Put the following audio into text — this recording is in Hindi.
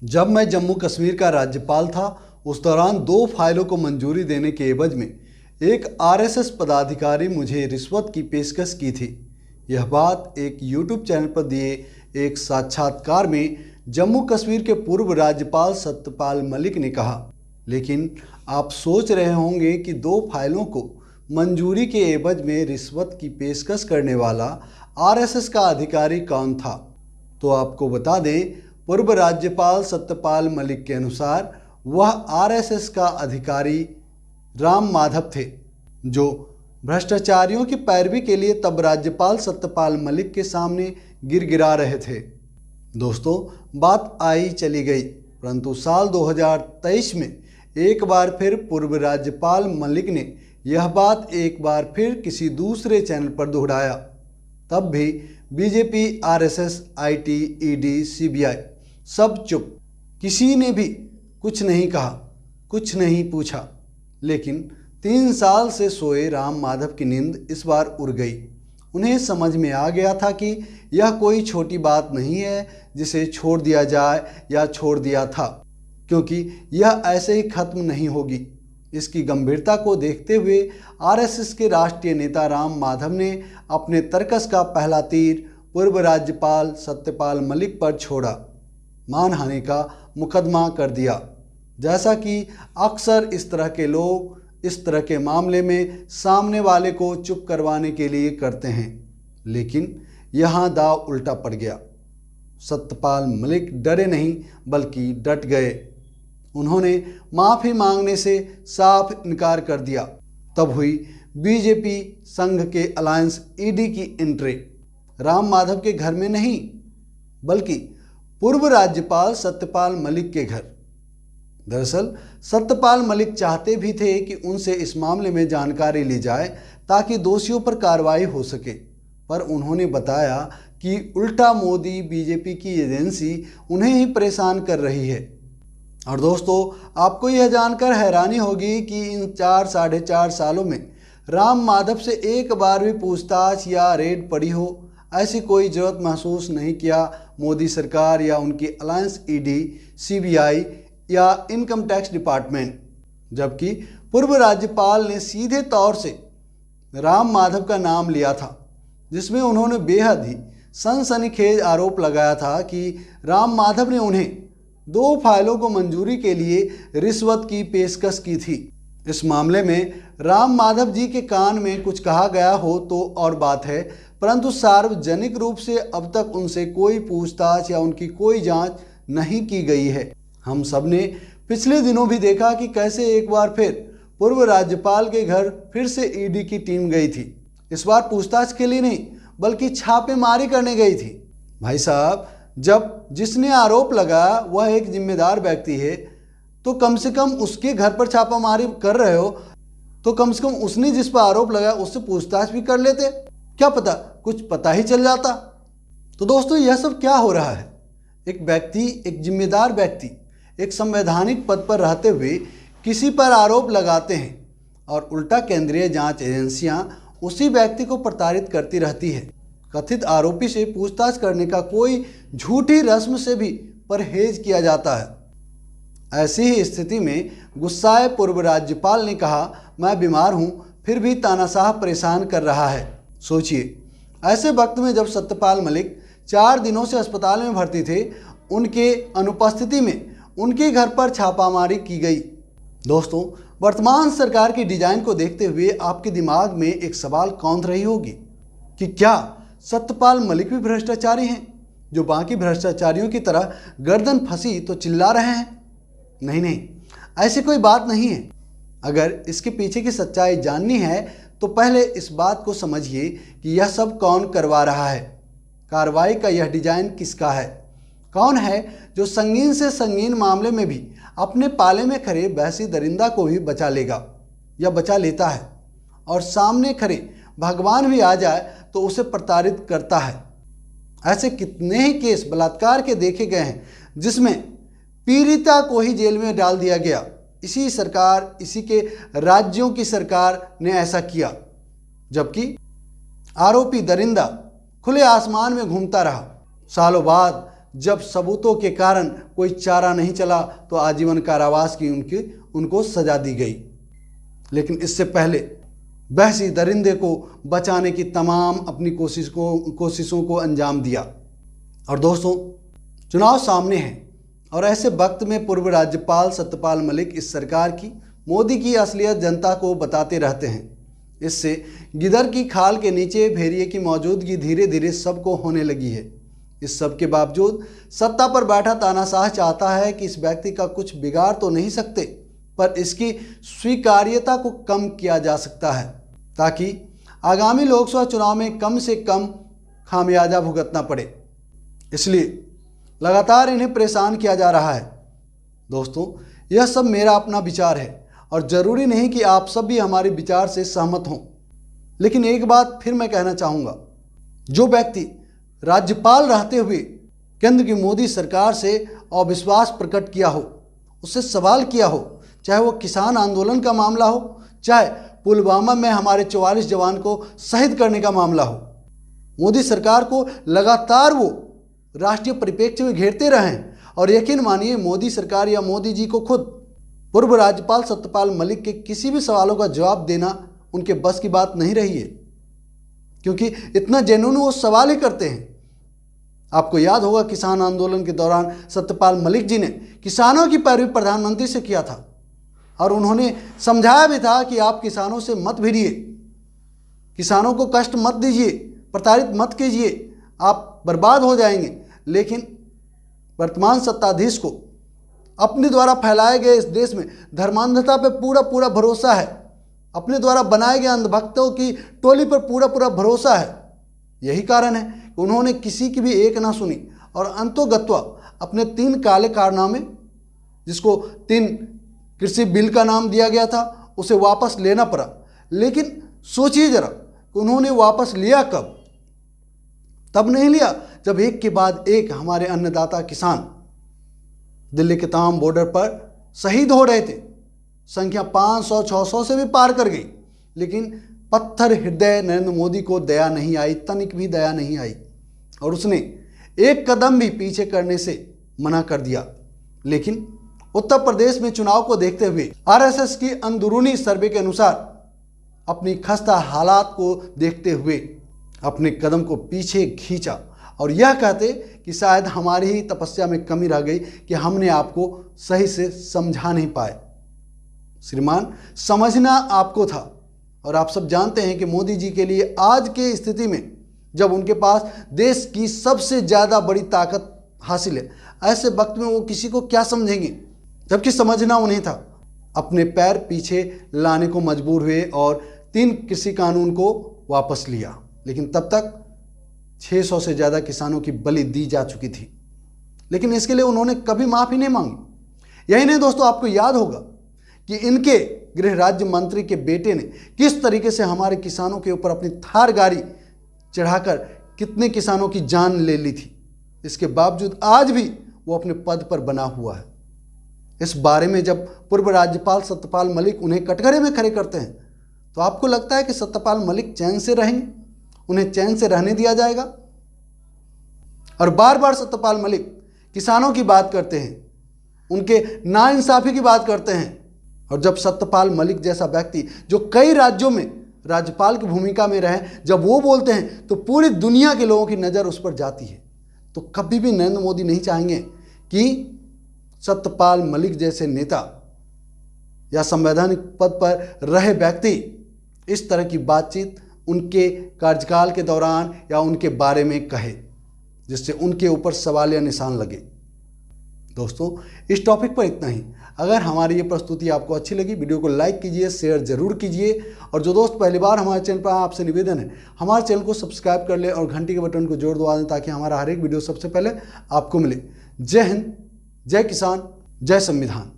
जब मैं जम्मू कश्मीर का राज्यपाल था, उस दौरान 2 फाइलों को मंजूरी देने के एवज में एक आरएसएस पदाधिकारी मुझे रिश्वत की पेशकश की थी। यह बात एक यूट्यूब चैनल पर दिए एक साक्षात्कार में जम्मू कश्मीर के पूर्व राज्यपाल सत्यपाल मलिक ने कहा। लेकिन आप सोच रहे होंगे कि 2 फाइलों को मंजूरी के एवज में रिश्वत की पेशकश करने वाला आरएसएस का अधिकारी कौन था। तो आपको बता दें, पूर्व राज्यपाल सत्यपाल मलिक के अनुसार वह आरएसएस का अधिकारी राम माधव थे, जो भ्रष्टाचारियों की पैरवी के लिए तब राज्यपाल सत्यपाल मलिक के सामने गिड़गिड़ा रहे थे। दोस्तों, बात आई चली गई, परंतु साल 2023 में एक बार फिर पूर्व राज्यपाल मलिक ने यह बात एक बार फिर किसी दूसरे चैनल पर दोहराया। तब भी BJP, RSS, IT, ED, CBI सब चुप। किसी ने भी कुछ नहीं कहा, कुछ नहीं पूछा। लेकिन 3 साल से सोए राम माधव की नींद इस बार उड़ गई। उन्हें समझ में आ गया था कि यह कोई छोटी बात नहीं है जिसे छोड़ दिया जाए या छोड़ दिया था, क्योंकि यह ऐसे ही खत्म नहीं होगी। इसकी गंभीरता को देखते हुए आरएसएस के राष्ट्रीय नेता राम माधव ने अपने तर्कस का पहला तीर पूर्व राज्यपाल सत्यपाल मलिक पर छोड़ा। मानहानि का मुकदमा कर दिया। जैसा कि अक्सर इस तरह के लोग इस तरह के मामले में सामने वाले को चुप करवाने के लिए करते हैं, लेकिन यहाँ दाव उल्टा पड़ गया। सत्यपाल मलिक डरे नहीं बल्कि डट गए। उन्होंने माफ़ी मांगने से साफ इनकार कर दिया। तब हुई बीजेपी संघ के अलायंस ईडी की एंट्री। राम माधव के घर में नहीं, बल्कि पूर्व राज्यपाल सत्यपाल मलिक के घर। दरअसल सत्यपाल मलिक चाहते भी थे कि उनसे इस मामले में जानकारी ली जाए ताकि दोषियों पर कार्रवाई हो सके, पर उन्होंने बताया कि उल्टा मोदी बीजेपी की एजेंसी उन्हें ही परेशान कर रही है। और दोस्तों, आपको यह जानकर हैरानी होगी कि इन 4-4.5 सालों में राम माधव से एक बार भी पूछताछ या रेड पड़ी हो, ऐसी कोई ज़रूरत महसूस नहीं किया मोदी सरकार या उनकी अलायंस ईडी, सीबीआई या इनकम टैक्स डिपार्टमेंट। जबकि पूर्व राज्यपाल ने सीधे तौर से राम माधव का नाम लिया था, जिसमें उन्होंने बेहद ही सनसनीखेज आरोप लगाया था कि राम माधव ने उन्हें 2 फाइलों को मंजूरी के लिए रिश्वत की पेशकश की थी। इस मामले में राम माधव जी के कान में कुछ कहा गया हो तो और बात है, परंतु सार्वजनिक रूप से अब तक उनसे कोई पूछताछ या उनकी कोई जांच नहीं की गई है। हम सब ने पिछले दिनों भी देखा कि कैसे एक बार फिर पूर्व राज्यपाल के घर फिर से ईडी की टीम गई थी। इस बार पूछताछ के लिए नहीं, बल्कि छापेमारी करने गई थी। भाई साहब, जब जिसने आरोप लगाया वह एक जिम्मेदार व्यक्ति है, तो कम से कम उसके घर पर छापामारी कर रहे हो तो कम से कम उसने जिस पर आरोप लगाया उससे पूछताछ भी कर लेते। क्या पता कुछ पता ही चल जाता। तो दोस्तों, यह सब क्या हो रहा है? एक व्यक्ति, एक जिम्मेदार व्यक्ति, एक संवैधानिक पद पर रहते हुए किसी पर आरोप लगाते हैं और उल्टा केंद्रीय जांच एजेंसियां उसी व्यक्ति को प्रताड़ित करती रहती है। कथित आरोपी से पूछताछ करने का कोई झूठी रस्म से भी परहेज किया जाता है। ऐसी ही स्थिति में गुस्साए पूर्व राज्यपाल ने कहा, मैं बीमार हूं, फिर भी तानाशाह परेशान कर रहा है। सोचिए, ऐसे वक्त में जब सत्यपाल मलिक 4 दिनों से अस्पताल में भर्ती थे, उनके अनुपस्थिति में उनके घर पर छापामारी की गई। दोस्तों, वर्तमान सरकार की डिजाइन को देखते हुए आपके दिमाग में एक सवाल कौंध रही होगी कि क्या सत्यपाल मलिक भी भ्रष्टाचारी हैं, जो बाकी भ्रष्टाचारियों की तरह गर्दन फंसी तो चिल्ला रहे हैं? नहीं, ऐसी कोई बात नहीं है। अगर इसके पीछे की सच्चाई जाननी है तो पहले इस बात को समझिए कि यह सब कौन करवा रहा है। कार्रवाई का यह डिजाइन किसका है? कौन है जो संगीन से संगीन मामले में भी अपने पाले में खड़े बहसी दरिंदा को भी बचा लेगा या बचा लेता है, और सामने खड़े भगवान भी आ जाए तो उसे प्रताड़ित करता है। ऐसे कितने ही केस बलात्कार के देखे गए हैं जिसमें पीड़िता को ही जेल में डाल दिया गया। इसी सरकार, इसी के राज्यों की सरकार ने ऐसा किया, जबकि आरोपी दरिंदा खुले आसमान में घूमता रहा। सालों बाद जब सबूतों के कारण कोई चारा नहीं चला तो आजीवन कारावास की उनको सजा दी गई। लेकिन इससे पहले बहसी दरिंदे को बचाने की तमाम अपनी कोशिशों को अंजाम दिया। और दोस्तों, चुनाव सामने हैं और ऐसे वक्त में पूर्व राज्यपाल सत्यपाल मलिक इस सरकार की, मोदी की असलियत जनता को बताते रहते हैं। इससे गिदर की खाल के नीचे भेड़िए की मौजूदगी धीरे धीरे सबको होने लगी है। इस सब के बावजूद सत्ता पर बैठा तानाशाह चाहता है कि इस व्यक्ति का कुछ बिगाड़ तो नहीं सकते, पर इसकी स्वीकार्यता को कम किया जा सकता है ताकि आगामी लोकसभा चुनाव में कम से कम खामियाजा भुगतना पड़े। इसलिए लगातार इन्हें परेशान किया जा रहा है। दोस्तों, यह सब मेरा अपना विचार है और ज़रूरी नहीं कि आप सब भी हमारे विचार से सहमत हों। लेकिन एक बात फिर मैं कहना चाहूँगा, जो व्यक्ति राज्यपाल रहते हुए केंद्र की मोदी सरकार से अविश्वास प्रकट किया हो, उससे सवाल किया हो, चाहे वो किसान आंदोलन का मामला हो, चाहे पुलवामा में हमारे 44 जवान को शहीद करने का मामला हो, मोदी सरकार को लगातार वो राष्ट्रीय परिप्रेक्ष्य में घेरते रहें। और यकीन मानिए, मोदी सरकार या मोदी जी को खुद पूर्व राज्यपाल सत्यपाल मलिक के किसी भी सवालों का जवाब देना उनके बस की बात नहीं रही है, क्योंकि इतना जेन्युइन वो सवाल ही करते हैं। आपको याद होगा, किसान आंदोलन के दौरान सत्यपाल मलिक जी ने किसानों की पैरवी प्रधानमंत्री से किया था और उन्होंने समझाया भी था कि आप किसानों से मत भिड़िए, किसानों को कष्ट मत दीजिए, प्रताड़ित मत कीजिए, आप बर्बाद हो जाएंगे। लेकिन वर्तमान सत्ताधीश को अपने द्वारा फैलाए गए इस देश में धर्मांधता पे पूरा भरोसा है, अपने द्वारा बनाए गए अंधभक्तों की टोली पर पूरा भरोसा है। यही कारण है कि उन्होंने किसी की भी एक ना सुनी और अंतोगत्वा अपने 3 काले कारनामे, जिसको 3 कृषि बिल का नाम दिया गया था, उसे वापस लेना पड़ा। लेकिन सोचिए जरा कि उन्होंने वापस लिया कब? तब नहीं लिया जब एक के बाद एक हमारे अन्नदाता किसान दिल्ली के तमाम बॉर्डर पर शहीद हो रहे थे। संख्या 500-600 से भी पार कर गई, लेकिन पत्थर हृदय नरेंद्र मोदी को दया नहीं आई, तनिक भी दया नहीं आई और उसने एक कदम भी पीछे करने से मना कर दिया। लेकिन उत्तर प्रदेश में चुनाव को देखते हुए आरएसएस की अंदरूनी सर्वे के अनुसार अपनी खस्ता हालात को देखते हुए अपने कदम को पीछे खींचा और यह कहते कि शायद हमारी ही तपस्या में कमी रह गई कि हमने आपको सही से समझा नहीं पाए। श्रीमान, समझना आपको था और आप सब जानते हैं कि मोदी जी के लिए आज के स्थिति में, जब उनके पास देश की सबसे ज़्यादा बड़ी ताकत हासिल है, ऐसे वक्त में वो किसी को क्या समझेंगे, जबकि समझना उन्हें था। अपने पैर पीछे लाने को मजबूर हुए और 3 कृषि कानून को वापस लिया, लेकिन तब तक 600 से ज़्यादा किसानों की बलि दी जा चुकी थी। लेकिन इसके लिए उन्होंने कभी माफ़ी नहीं मांगी। यही नहीं दोस्तों, आपको याद होगा कि इनके गृह राज्य मंत्री के बेटे ने किस तरीके से हमारे किसानों के ऊपर अपनी थार गाड़ी चढ़ाकर कितने किसानों की जान ले ली थी। इसके बावजूद आज भी वो अपने पद पर बना हुआ है। इस बारे में जब पूर्व राज्यपाल सत्यपाल मलिक उन्हें कटघरे में खड़े करते हैं, तो आपको लगता है कि सत्यपाल मलिक चैन से रहेंगे, उन्हें चैन से रहने दिया जाएगा? और बार बार सत्यपाल मलिक किसानों की बात करते हैं, उनके नाइंसाफी की बात करते हैं। और जब सत्यपाल मलिक जैसा व्यक्ति जो कई राज्यों में राज्यपाल की भूमिका में रहे, जब वो बोलते हैं तो पूरी दुनिया के लोगों की नज़र उस पर जाती है। तो कभी भी नरेंद्र मोदी नहीं चाहेंगे कि सत्यपाल मलिक जैसे नेता या संवैधानिक पद पर रहे व्यक्ति इस तरह की बातचीत उनके कार्यकाल के दौरान या उनके बारे में कहे, जिससे उनके ऊपर सवाल या निशान लगे। दोस्तों, इस टॉपिक पर इतना ही। अगर हमारी ये प्रस्तुति आपको अच्छी लगी, वीडियो को लाइक कीजिए, शेयर जरूर कीजिए और जो दोस्त पहली बार हमारे चैनल पर आए, आपसे निवेदन है हमारे चैनल को सब्सक्राइब कर ले और घंटी के बटन को जोर दबा दें ताकि हमारा हर एक वीडियो सबसे पहले आपको मिले। जय हिंद, जय किसान, जय संविधान।